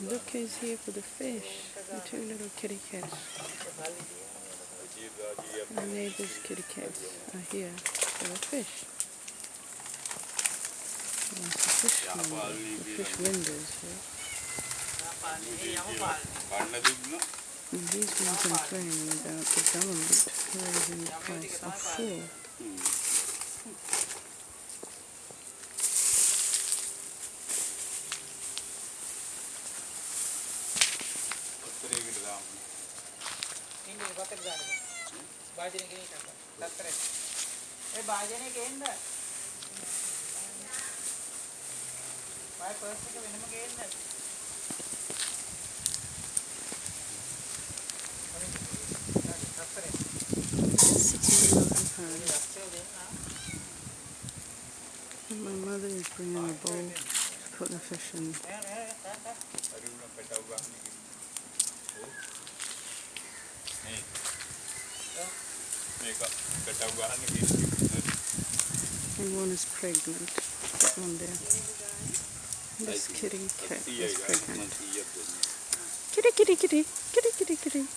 Look who's here for the fish. The two little kitty cats. My neighbor's kitty cats are here for the fish. There's the fishmonger, the fish windows here. And he's been complaining about the government raising the price of food. And my mother is bringing a bowl to put the fish in. And one is pregnant. That one there. This kitty cat is pregnant. Kitty, kitty, kitty. Kitty, kitty, kitty.